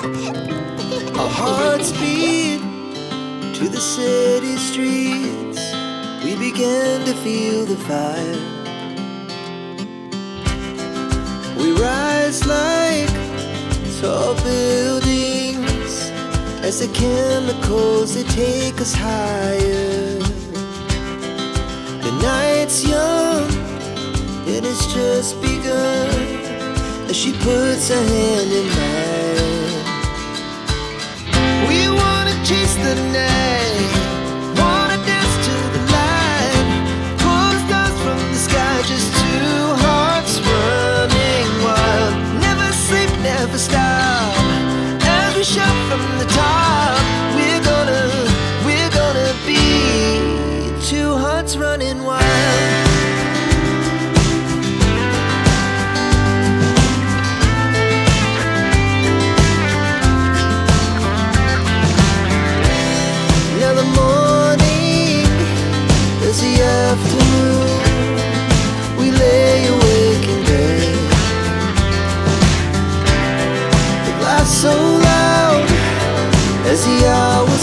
Our hearts beat to the city streets. We began to feel the fire. We rise like tall buildings as the chemicals, they take us higher. The night's young and it's just begun as she puts her hand in mine. We wanna chase the night, wanna dance to the light, pull the stars from the sky, just two hearts running wild. Never sleep, never stop, as we shout from the top. We're gonna be two hearts running wild. Now the morning is the afternoon. We lay awake in bed. The laughs so loud as the hours